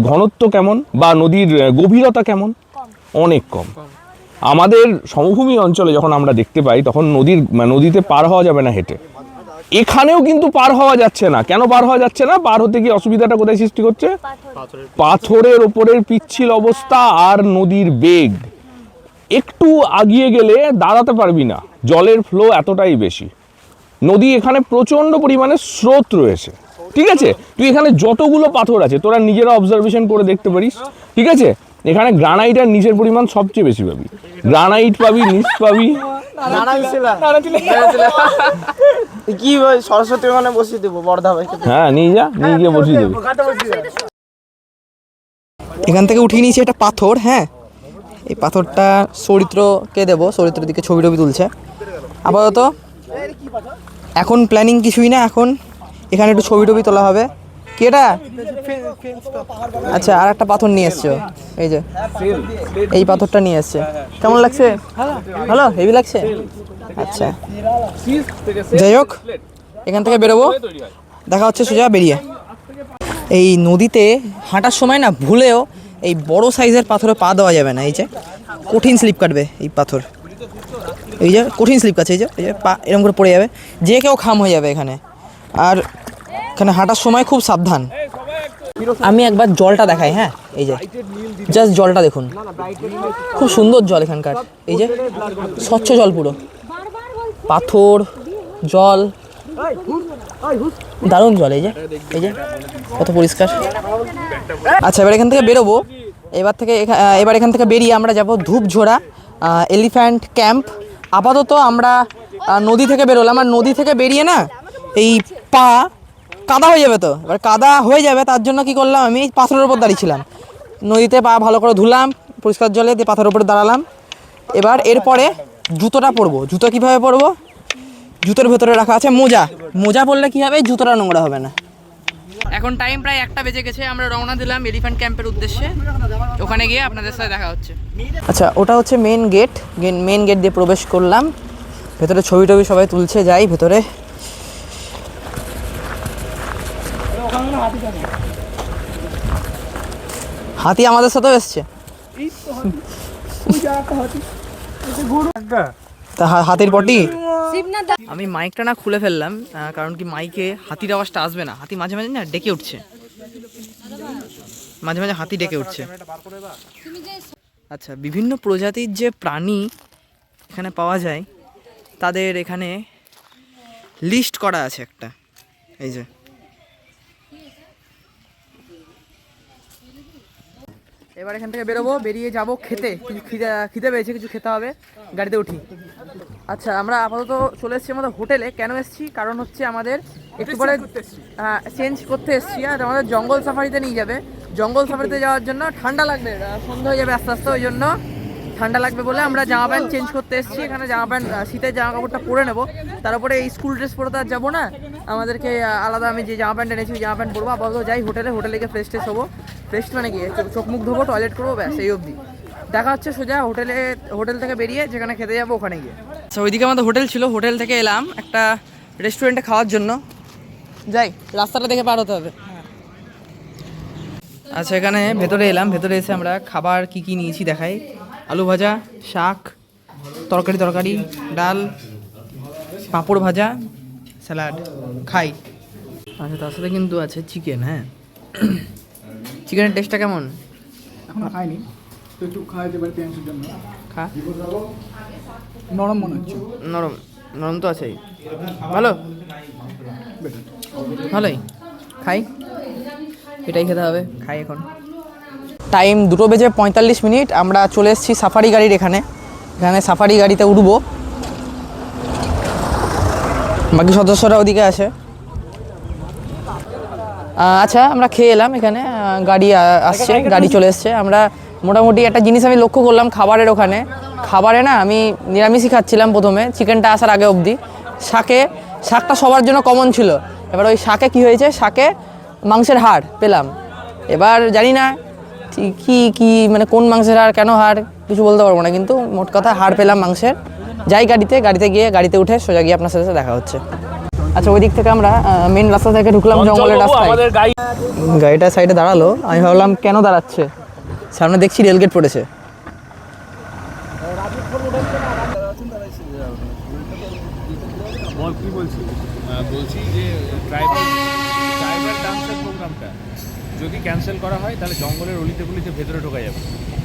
ঘনত্ব কেমন, বা নদীর গভীরতা কেমন? অনেক কম। আমাদের সমভূমি অঞ্চলে যখন আমরা দেখতে পাই তখন নদীতে পার হওয়া যাবে না হেঁটে। এখানেও কিন্তু পার হওয়া যাচ্ছে না। কেন পার হওয়া যাচ্ছে না? পার হতে গিয়ে অসুবিধাটা কোথায় সৃষ্টি করছে? পাথরের ওপরের পিচ্ছিল অবস্থা আর নদীর বেগ। একটু আগিয়ে গেলে দাঁড়াতে পারবি না, জলের ফ্লো এতটাই বেশি। নদী এখানে প্রচণ্ড পরিমাণে স্রোত রয়েছে। ঠিক আছে? তুই এখানে যতগুলো পাথর আছে তোরা নিজেরা অবজারভেশন করে দেখতে পারিস। ঠিক আছে? এখানে গ্রানাইট আর নিচের পরিমাণ সবচেয়ে বেশি পাবি। গ্রানাইট পাবি, নিচ পাবি। কি সরস্বতী মানে বসিয়ে দেবো বর্ধা ভাইকে। হ্যাঁ, নিয়ে গিয়ে বসিয়ে দেবে। এখান থেকে উঠিয়ে নিয়েছি একটা পাথর। হ্যাঁ, এই পাথরটা চরিত্রকে দেবো, চরিত্রের দিকে ছবি টবি তুলছে। আপাতত এখন প্ল্যানিং কিছুই না, এখন এখানে একটু ছবি টবি তোলা হবে। কি এটা? আচ্ছা, আর একটা পাথর নিয়ে এসছো, এই যে এই পাথরটা নিয়ে এসছে। কেমন লাগছে? ভালো, হেভি লাগছে। আচ্ছা, যাই হোক, এখান থেকে বেরোবো, দেখা হচ্ছে সোজা বেরিয়ে। এই নদীতে হাঁটার সময় না ভুলেও এই বড় সাইজের পাথরে পা দেওয়া যাবে না। এই যে কঠিন স্লিপ কাটবে এই পাথর, এই যে কঠিন স্লিপ কাটছে, এই যে পা এরকম করে পড়ে যাবে, যে কেউ খাম হয়ে যাবে এখানে। আর এখানে হাঁটার সময় খুব সাবধান। আমি একবার জলটা দেখাই। হ্যাঁ, এই যে জাস্ট জলটা দেখুন, খুব সুন্দর জল এখানকার। এই যে স্বচ্ছ জল, পুরো পাথর জল, দারুণ জল। এই যে কত পরিষ্কার। আচ্ছা, এবার এখান থেকে বেরোবো। এবার এখান থেকে বেরিয়ে আমরা যাব ধূপঝোড়া এলিফ্যান্ট ক্যাম্প। আপাতত আমরা নদী থেকে বেরোলাম, আর নদী থেকে বেরিয়ে না এই পা কাদা হয়ে যাবে। তো এবার কাদা হয়ে যাবে, তার জন্য কি করলাম, আমি পাথরের উপর দাঁড়িয়েছিলাম। নদীতে পা ভালো করে ধুলাম পরিষ্কার জলে, দিয়ে পাথরের উপরে দাঁড়ালাম। এরপরে জুতোটা পরবো। জুতো কীভাবে পরবো? জুতোর ভেতরে রাখা আছে মোজা পরলে কি হবে? জুতোটা নোংরা হবে না। এখন টাইম প্রায় 1টা বেজে গেছে, আমরা রওনা দিলাম এলিফ্যান্ট ক্যাম্পের উদ্দেশ্যে। ওখানে গিয়ে আপনাদের সাথে দেখা হচ্ছে। আচ্ছা, ওটা হচ্ছে মেন গেট দিয়ে প্রবেশ করলাম। ভেতরে ছবি টবি সবাই তুলছে, যাই ভেতরে। হাতি আমাদের সাথেও এসছে। তা হাতির পটি। আমি মাইকটা না খুলে ফেললাম, কারণ কি মাইকে হাতির আওয়াজটা আসবে না। হাতি মাঝে মাঝে না ডেকে উঠছে, মাঝে মাঝে হাতি ডেকে উঠছে। আচ্ছা, বিভিন্ন প্রজাতির যে প্রাণী এখানে পাওয়া যায় তাদের এখানে লিস্ট করা আছে একটা। এই যে এবার এখান থেকে বেরোবো, বেরিয়ে যাব খেতে। কিছু খিদে পেয়েছে, কিছু খেতে হবে, গাড়িতে উঠি। আচ্ছা, আমরা আপাতত চলে এসেছি আমাদের হোটেলে। কেন এসেছি? কারণ হচ্ছে আমাদের একটু পরে চেঞ্জ করতে এসেছি, আর আমাদের জঙ্গল সাফারিতে নিয়ে যাবে। জঙ্গল সাফারিতে যাওয়ার জন্য ঠান্ডা লাগবে, সন্ধ্যা হয়ে যাবে আস্তে আস্তে, ওই জন্য ঠান্ডা লাগবে বলে আমরা জামা প্যান্ট চেঞ্জ করতে এসেছি। এখানে জামা প্যান্ট, শীতের জামা কাপড়টা পরে নেবো, তার উপরে এই স্কুল ড্রেস পরে তো আর যাবো না। আমাদেরকে আলাদা, আমি যে জামা প্যান্ট এনেছি ওই জামা প্যান্ট পরবো। আপাতত যাই হোটেলে গিয়ে ফ্রেশ ট্রেশ হবো। ফ্রেশ মানে কি, চোখ মুখ ধোবো, টয়লেট করবো, ব্যাস এই অবধি। দেখা হচ্ছে সোজা হোটেল থেকে বেরিয়ে যেখানে খেতে যাবো ওখানে গিয়ে। আচ্ছা, ওইদিকে আমাদের হোটেল ছিল, হোটেল থেকে এলাম একটা রেস্টুরেন্টে খাওয়ার জন্য। যাই, রাস্তাটা দেখে পার হতে হবে। আচ্ছা, এখানে ভেতরে এলাম। ভেতরে এসে আমরা খাবার কি কি নিয়েছি দেখাই। আলু ভাজা, শাক, তরকারি, ডাল, পাঁপড় ভাজা, স্যালাড খাই। আচ্ছা, তার সাথে কিন্তু আছে চিকেন। হ্যাঁ, চিকেনের টেস্টটা কেমন? এখনো খাইনি, তো একটু খাওয়াতে পারি পেঁয়াজের জন্য। খা। নরম মনে হচ্ছে। নরম নরম তো আছেই। ভালো, ভালোই। খাই, এটাই খেতে হবে, খাই এখন। টাইম 2:45, আমরা চলে এসেছি সাফারি গাড়ির এখানে সাফারি গাড়িতে উঠবো, বাকি সদস্যরা ওদিকে আছে। আচ্ছা, আমরা খেয়ে এলাম এখানে, গাড়ি আসছে, গাড়ি চলে এসছে। আমরা মোটামুটি একটা জিনিস আমি লক্ষ্য করলাম খাবারের ওখানে, খাবারে না আমি নিরামিষই খাচ্ছিলাম প্রথমে, চিকেনটা আসার আগে অবধি। শাকটা সবার জন্য কমন ছিল, এবার ওই শাকে কি হয়েছে, শাকে মাংসের হাড় পেলাম। এবার জানি না কি মানে কোন মাংসের হাড়, কেন হাড়, কিছু বলতে পারবো না, কিন্তু মোট কথা হাড় পেলাম মাংসের। যাই গাড়িতে গিয়ে গাড়িতে উঠে সোজা গিয়ে আপনার সাথে দেখা হচ্ছে। আচ্ছা, ওই দিক থেকে আমরা মেন রাস্তা থেকে ঢুকলাম জঙ্গলের রাস্তায়। আমাদের গাড়ি গাড়িটা সাইডে দাঁড়ালো, আমি ভাবলাম কেন দাঁড়াচ্ছে, সামনে দেখছি রেলগেট পড়েছে। বল কি বলছি? বলছি যে ট্রাইবাল ডান্সের প্রোগ্রামটা যদি ক্যান্সেল করা হয় তাহলে জঙ্গলের অলিতে গলিতে ভেতরে ঢোকা যাবে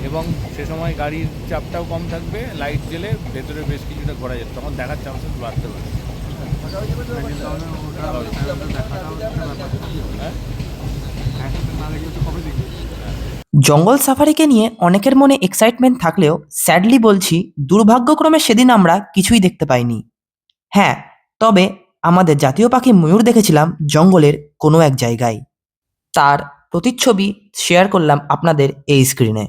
এবং সে সময় গাড়ির চাপটাও কম থাকবে, লাইট জ্বেলে ভেতরে বেশ কিছুটা ঘোরা যাবে, তখন দেখার চান্সেস বাড়তে পারে। জঙ্গল সাফারিকে নিয়ে অনেকের মনে এক্সাইটমেন্ট থাকলেও স্যাডলি বলছি, দুর্ভাগ্যক্রমে সেদিন আমরা কিছুই দেখতে পাইনি। হ্যাঁ, তবে আমাদের জাতীয় পাখি ময়ূর দেখেছিলাম জঙ্গলের কোনো এক জায়গায়। তার প্রতিচ্ছবি শেয়ার করলাম আপনাদের এই স্ক্রিনে।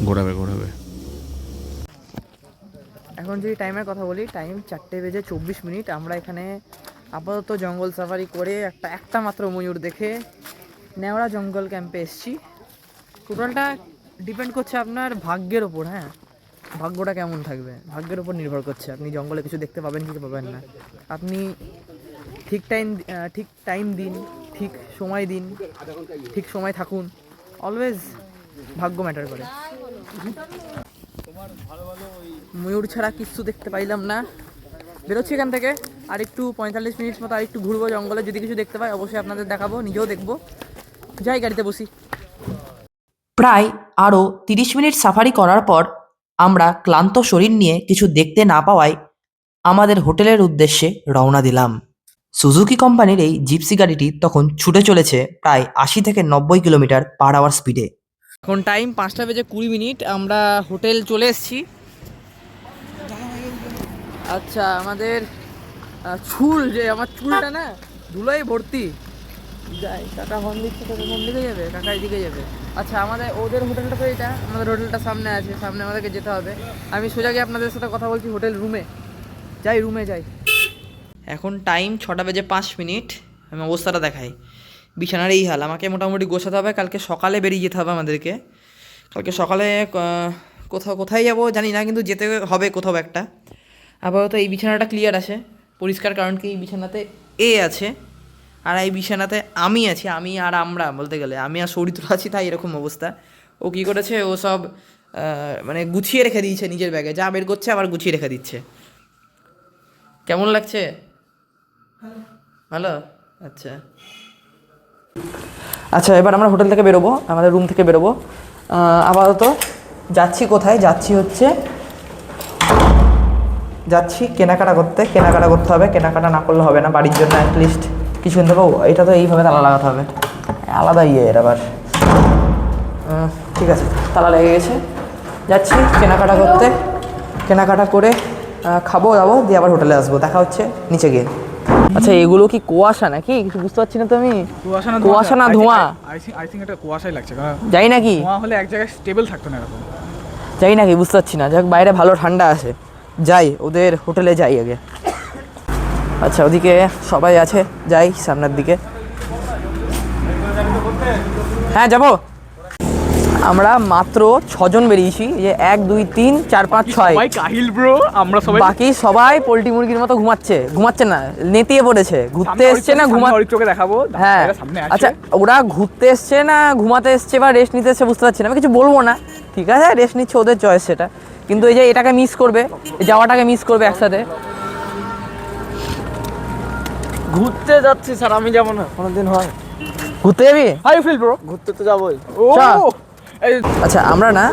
ঘোরাবে। এখন যদি টাইমের কথা বলি, টাইম 4:24। আমরা এখানে আপাতত জঙ্গল সাফারি করে একটা মাত্র ময়ূর দেখে নেওড়া জঙ্গল ক্যাম্পে এসেছি। টোটালটা ডিপেন্ড করছে আপনার ভাগ্যের ওপর। হ্যাঁ, ভাগ্যটা কেমন থাকবে ভাগ্যের ওপর নির্ভর করছে, আপনি জঙ্গলে কিছু দেখতে পাবেন কি পাবেন না। আপনি ঠিক টাইম দিন, ঠিক সময় দিন, ঠিক সময় থাকুন, অলওয়েজ ভাগ্য ম্যাটার করে। ময়ূর ছাড়া কিছু দেখতে পাইলাম না, বেরোচ্ছি এখান থেকে। আর একটু 45 মিনিট মতো আর একটু ঘুরবো জঙ্গলে, যদি কিছু দেখতে পাই অবশ্যই আপনাদের দেখাবো, নিজেও দেখবো। যাই, গাড়িতে বসি। প্রায় আরও 30 মিনিট সাফারি করার পর আমরা ক্লান্ত শরীর নিয়ে কিছু দেখতে না পাওয়ায় আমাদের হোটেলের উদ্দেশ্যে রওনা দিলাম। সুজুকি কোম্পানির এই জিপসি গাড়িটি তখন ছুটে চলেছে প্রায় 80 থেকে 90 কিলোমিটার পার আওয়ার স্পিডে। এখন টাইম 5:20। আমরা হোটেল চলে এসেছি। আচ্ছা, আমাদের আমার চুলটা না ধুলোয় ভর্তি। যাই, কাকা হর্ন দিচ্ছে, কাকা কোন দিকে যাবে? কাকা এদিকে যাবে। আচ্ছা, ওদের হোটেলটা তো এটা, আমাদের হোটেলটা সামনে আছে, সামনে আমাদেরকে যেতে হবে। আমি সোজা গিয়ে আপনাদের সাথে কথা বলছি হোটেল রুমে যাই। এখন টাইম 6:05। আমি অবস্থাটা দেখাই, বিছানার এই হাল। আমাকে মোটামুটি গোছাতে হবে, কালকে সকালে বেরিয়ে যেতে হবে আমাদেরকে। কালকে সকালে কোথায় যাব জানি না, কিন্তু যেতে হবে কোথাও একটা। আপাতত এই বিছানাটা ক্লিয়ার আছে, পরিষ্কার, কারণ কি এই বিছানাতে আছে আর এই বিছানাতে আমি আছি। আমরা বলতে গেলে আমি আর সৌরিত্র আছি, তাই এরকম অবস্থা। ও কী করেছে, ও সব মানে গুছিয়ে রেখে দিয়েছে নিজের ব্যাগে, যা বের করছে আবার গুছিয়ে রেখে দিচ্ছে। কেমন লাগছে? ভালো। আচ্ছা, এবার আমরা হোটেল থেকে বেরোবো, আমাদের রুম থেকে বেরোবো। আপাতত যাচ্ছি কোথায়? যাচ্ছি কেনাকাটা করতে হবে। কেনাকাটা না করলে হবে না, বাড়ির জন্য অ্যাটলিস্ট কিছু কিনতে পাবো। এটা তো এইভাবে তালা লাগাতে হবে, আলাদা এর আবার। ঠিক আছে, তালা লেগে গেছে। যাচ্ছি কেনাকাটা করতে, কেনাকাটা করে খাবো দাবো, দিয়ে আবার হোটেলে আসবো। দেখা হচ্ছে নিচে গিয়ে। আচ্ছা, এগুলো কি কুয়াশা নাকি? কিছু বুঝতে পারছি না তো আমি। কুয়াশা না ধোঁয়া? আই থিঙ্ক এটা কুয়াশাই লাগছে, কারণ যাই নাকি, ধোঁয়া হলে এক জায়গায় স্টেবল থাকতো না এরকম। যাই নাকি বুঝতে পারছি না। যাক, বাইরে ভালো ঠান্ডা আছে, যাই ওদের হোটেলে যাই আগে। আচ্ছা, ওদিকে সবাই আছে, যাই সামনের দিকে। হ্যাঁ, যাবো। আমরা মাত্র 6 জন বেরিয়েছি, যে 1 2 3 4 5 6। ভাই কাহিল ব্রো, আমরা সবাই বাকি সবাই পোল্ট্রি মুরগির মতো ঘুমাচ্ছে না, নেতিয়ে পড়েছে। ঘুরতে এসছে না ওর চোখে দেখাবো। হ্যাঁ সামনে আচ্ছা, ওরা ঘুরতে এসছে না ঘুমাতে এসছে বা রেস্ট নিতে এসছে বুঝতে পারছি না, আমি কিছু বলবো না, ঠিক আছে, রেস্ট নিচ্ছে, ওদের চয়েস সেটা। কিন্তু এই যে এটাকে মিস করবে, এই যাওয়াটাকে মিস করবে একসাথে। ঘুরতে যাচ্ছি স্যার, আমি যাবো না কোনোদিন হয়। ঘুরতে যাবি? How you feel bro? ঘুরতে তো যাবোই। ও চল। আচ্ছা, আমরা না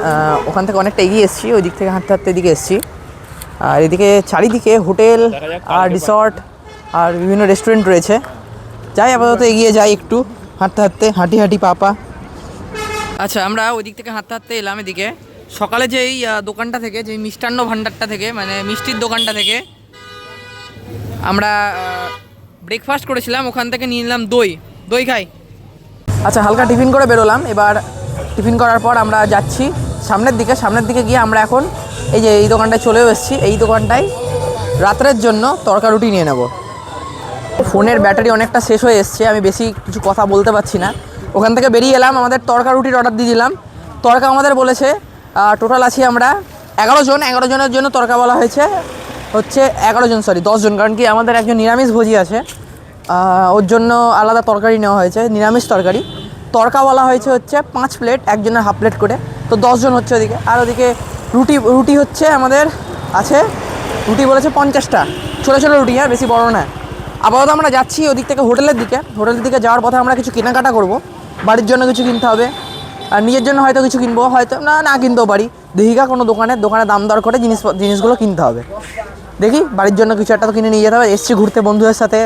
ওখান থেকে অনেকটা এগিয়ে এসেছি, ওই দিক থেকে হাঁটতে হাঁটতে এদিকে এসেছি। আর এদিকে চারিদিকে হোটেল আর রিসর্ট আর বিভিন্ন রেস্টুরেন্ট রয়েছে। যাই আপাতত এগিয়ে যাই একটু হাঁটতে হাঁটতে, হাঁটি পাপা। আচ্ছা, আমরা ওই দিক থেকে হাঁটতে হাঁটতে এলাম এদিকে। সকালে যে এই দোকানটা থেকে, যে মিষ্টান্ন ভাণ্ডারটা থেকে, মানে মিষ্টির দোকানটা থেকে আমরা ব্রেকফাস্ট করেছিলাম, ওখান থেকে নিয়ে নিলাম দই খাই। আচ্ছা, হালকা টিফিন করে বেরোলাম। এবার টিফিন করার পর আমরা যাচ্ছি সামনের দিকে গিয়ে আমরা এখন এই যে এই দোকানটায় চলেও এসেছি। এই দোকানটায় রাত্রের জন্য তড়কা রুটি নিয়ে নেব। ফোনের ব্যাটারি অনেকটা শেষ হয়ে এসছে, আমি বেশি কিছু কথা বলতে পারছি না। ওখান থেকে বেরিয়ে এলাম, আমাদের তড়কা রুটির অর্ডার দিয়ে দিলাম। তড়কা আমাদের বলেছে টোটাল আছি আমরা 11 জনের জন্য তড়কা বলা হয়েছে হচ্ছে 10 জন, কারণ কি আমাদের একজন নিরামিষ ভোজি আছে, ওর জন্য আলাদা তরকারি নেওয়া হয়েছে, নিরামিষ তরকারি। তড়কা বলা হয়েছে হচ্ছে 5 প্লেট, একজনের হাফ প্লেট করে, তো 10 জন হচ্ছে ওদিকে। আর ওদিকে রুটি হচ্ছে আমাদের আছে, রুটি বলেছে 50টা, ছোটো রুটি, আর বেশি বড় না। আপাতত আমরা যাচ্ছি ওদিক থেকে হোটেলের দিকে যাওয়ার পথে আমরা কিছু কেনাকাটা করব, বাড়ির জন্য কিছু কিনতে হবে, আর নিজের জন্য হয়তো কিছু কিনবো, হয়তো না কিনতেও পারি। দেখিকা কোনো দোকানে দাম দর করে জিনিসগুলো কিনতে হবে। দেখি, বাড়ির জন্য কিছু একটা তো কিনে নিয়ে যেতে হবে। এসছি ঘুরতে বন্ধুদের সাথে,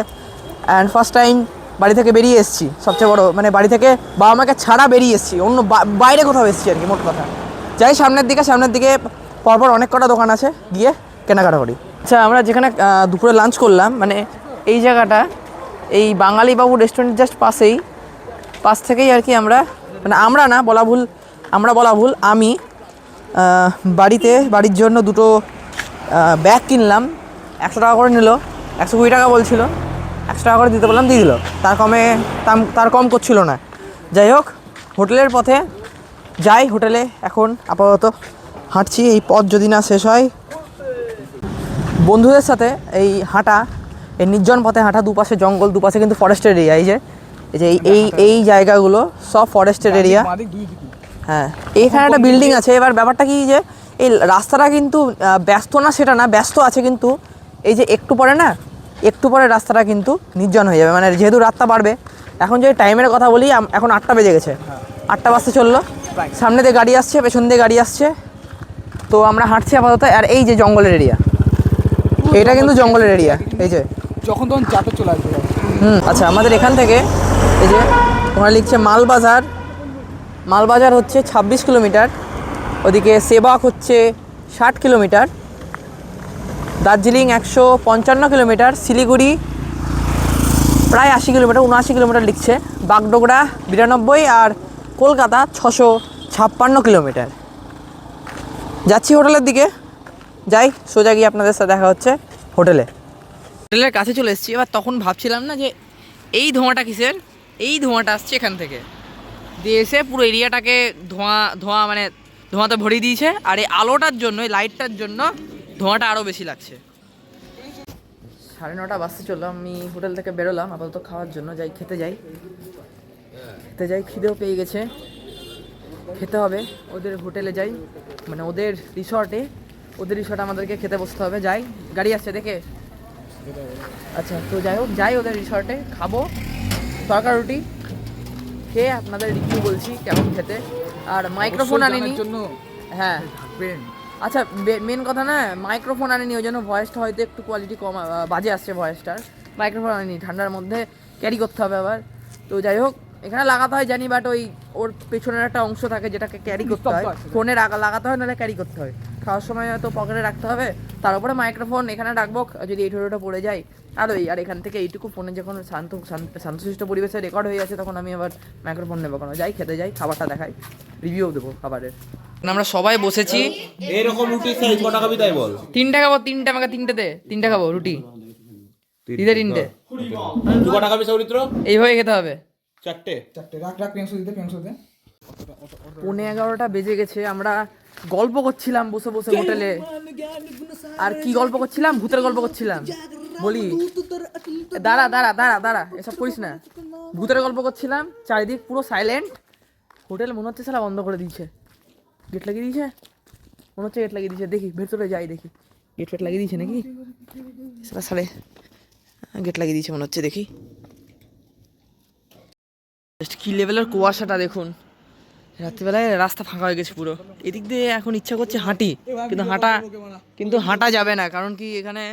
অ্যান্ড ফার্স্ট টাইম বাড়ি থেকে বেরিয়ে এসেছি, সবচেয়ে বড় মানে বাড়ি থেকে বাবা মাকে ছাড়া বেরিয়ে এসেছি, অন্য বাইরে কোথাও এসেছি আর কি, মোট কথা। যাই সামনের দিকে পরপর অনেক কটা দোকান আছে, গিয়ে কেনাকাটা করি। আচ্ছা, আমরা যেখানে দুপুরে লাঞ্চ করলাম, মানে এই জায়গাটা, এই বাঙালি বাবু রেস্টুরেন্ট জাস্ট পাশ থেকেই আর কি আমরা না বলা ভুল, আমি বাড়ির জন্য দুটো ব্যাগ কিনলাম। 100 টাকা করে নিল, 120 টাকা বলছিল, 100 টাকা করে দিতে বললাম, দিয়ে দিল। তার কম করছিল না। যাই হোক, হোটেলের পথে যাই, হোটেলে এখন আপাতত হাঁটছি। এই পথ যদি না শেষ হয়, বন্ধুদের সাথে এই নির্জন পথে হাঁটা, দুপাশে জঙ্গল, দুপাশে কিন্তু ফরেস্টের এরিয়া। এই জায়গাগুলো সব ফরেস্টের এরিয়া। হ্যাঁ, এইখানে একটা বিল্ডিং আছে। এবার ব্যাপারটা কি, যে এই রাস্তাটা কিন্তু ব্যস্ত না, সেটা না, ব্যস্ত আছে, কিন্তু এই যে একটু পরে রাস্তাটা কিন্তু নির্জন হয়ে যাবে, মানে যেহেতু রাতটা বাড়বে। এখন যদি টাইমের কথা বলি, এখন 8টা বেজে গেছে, 8টা বাজতে চললো। সামনে দিয়ে গাড়ি আসছে, পেছন দিয়ে গাড়ি আসছে, তো আমরা হাঁটছি আপাতত। আর এই যে জঙ্গলের এরিয়া, এটা কিন্তু জঙ্গলের এরিয়া, এই যে যখন তখন চাপে চলে আসবে। আচ্ছা, আমাদের এখান থেকে এই যে ওখানে লিখছে মালবাজার হচ্ছে 26 কিলোমিটার, ওদিকে সেবাক হচ্ছে 60 কিলোমিটার, দার্জিলিং 155 কিলোমিটার, শিলিগুড়ি প্রায় 80 কিলোমিটার, 79 কিলোমিটার লিখছে, বাগডোগরা 92, আর কলকাতা 656 কিলোমিটার। যাচ্ছি হোটেলের দিকে, যাই সোজা গিয়ে আপনাদের সাথে দেখা হচ্ছে হোটেলের কাছে চলে এসেছি। এবার তখন ভাবছিলাম না যে এই ধোঁয়াটা কিসের, এই ধোঁয়াটা আসছে এখান থেকে, দিয়ে এসে পুরো এরিয়াটাকে ধোঁয়াতে ভরিয়ে দিয়েছে। আর এই আলোটার জন্য, এই লাইটটার জন্য ধোঁয়াটা আরও বেশি লাগছে। 9:30 বাজতে চললো, আমি হোটেল থেকে বেরোলাম আপাতত খাওয়ার জন্য। খেতে যাই, খিদেও পেয়ে গেছে, খেতে হবে। ওদের হোটেলে যাই, মানে ওদের রিসর্টে আমাদেরকে খেতে বসতে হবে। যাই, গাড়ি আসছে দেখে। আচ্ছা, তো যাই হোক, যাই ওদের রিসর্টে, খাবো তরকা রুটি, খেয়ে আপনাদের রিভিউ বলছি কেমন খেতে। আর মাইক্রোফোন আনিনি জন্য, হ্যাঁ থাকবেন। আচ্ছা, মেন কথা না, মাইক্রোফোন আনিনি, ওই জন্য ভয়েসটা হয়তো একটু কোয়ালিটি কম বাজে আসছে ভয়েসটার। মাইক্রোফোন আনিনি, ঠান্ডার মধ্যে ক্যারি করতে হবে আবার। তো যাই হোক, এখানে লাগাতে হয় জানি, বাট ওর পেছনের একটা অংশ থাকে যেটাকে ক্যারি করতে হয়, ফোনে লাগাতে হয়, নাহলে ক্যারি করতে হয়। খাওয়ার সময় হয়তো পকেটে রাখতে হবে, তার উপরে মাইক্রোফোন এখানে রাখবো, যদি এই ঠোঁটোটা পড়ে যায়। আর এখান থেকে এইটুকু ফোনে যখন শান্তশিষ্ট পরিবেশে রেকর্ড হয়ে আছে, তখন আমি আবার মাইক্রোফোন নেবো কেন। যাই, খেতে যাই, খাবারটা দেখাই, রিভিউ দেবো খাবারের। আমরা সবাই বসেছি, এরকম রুটি সাইজ কত টাকা তাই বল? 3টা খাবো, 3টা আমাকে 3টা খাবো রুটি, 3টে তুই কত খাবি সৌরিত্র? এইভাবে খেতে হবে। 4টে চারটে রাখ, পেঁয়াজ দিতে, পেঁয়াজ দে। 11:15 বেজে গেছে, আমরা গল্প করছিলাম বসে বসে হোটেলে। আর কি গল্প করছিলাম? ভূতের গল্প করছিলাম। বলি দাঁড়া দাঁড়া দাঁড়া দাঁড়া, এসব করিস না। ভূতের গল্প করছিলাম, চারিদিক পুরো সাইলেন্ট। হোটেল মনে হচ্ছে সালা বন্ধ করে দিয়েছে, গেট লাগিয়ে দিয়েছে, মনে হচ্ছে গেট লাগিয়ে দিয়েছে। দেখি ভেতরে যাই, দেখি গেট ফেট লাগিয়ে দিয়েছে নাকি। সালা সালে গেট লাগিয়ে দিয়েছে মনে হচ্ছে, দেখি। কি লেভেলের কুয়াশাটা দেখুন, রাত্রিবেলায় রাস্তা ফাঁকা হয়ে গেছে পুরো। এদিক দিয়ে এখন ইচ্ছা করছে হাঁটি, কিন্তু হাঁটা যাবে না। কারণ কি এখানে,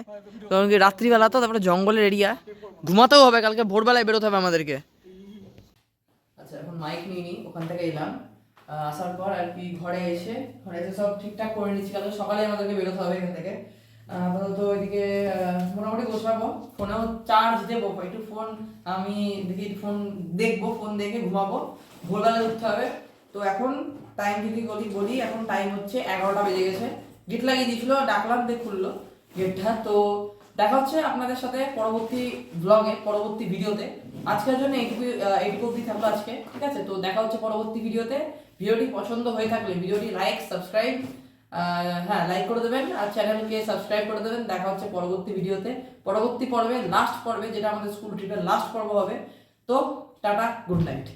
কারণ কি রাত্রিবেলা তো, তারপরে জঙ্গলের এরিয়া, ঘুমাতেও হবে, কালকে ভোরবেলায় বেরোতে হবে আমাদেরকে। আচ্ছা, এখন মাইক নিয়ে নিই, ওখান থেকে এলাম। আসার পর আর কি ঘরে এসে সব ঠিকঠাক করে নিচ্ছি, কালকে সকালে আমাদেরকে বেরোতে হবে এখান থেকে। আপাতত ওইদিকে মোটামুটি বসাবো, ফোনেও চার্জ দেবো একটু। ফোন আমি দেখি, ফোন দেখবো, ফোন দেখে ঘুমাবো, ভোরবেলায় উঠতে হবে। তো এখন টাইম যদি বলি, এখন টাইম হচ্ছে 11টা বেজে গেছে। গেট লাগিয়ে দিয়েছিল, ডাকলাম, দিয়ে খুললো গেটটা। তো দেখা হচ্ছে আপনাদের সাথে পরবর্তী ব্লগে, পরবর্তী ভিডিওতে। আজকের জন্য এইটুকু অবধি থাকলো আজকে, ঠিক আছে? তো দেখা হচ্ছে পরবর্তী ভিডিওতে। ভিডিওটি পছন্দ হয়ে থাকলে ভিডিওটি লাইক, সাবস্ক্রাইব, হ্যাঁ লাইক করে দেবেন, আর চ্যানেলকে সাবস্ক্রাইব করে দেবেন। দেখা হচ্ছে পরবর্তী ভিডিওতে, পরবর্তী পর্বে, লাস্ট পর্বে, যেটা আমাদের স্কুল ট্রিপের লাস্ট পর্ব হবে। তো টাটা, গুড নাইট।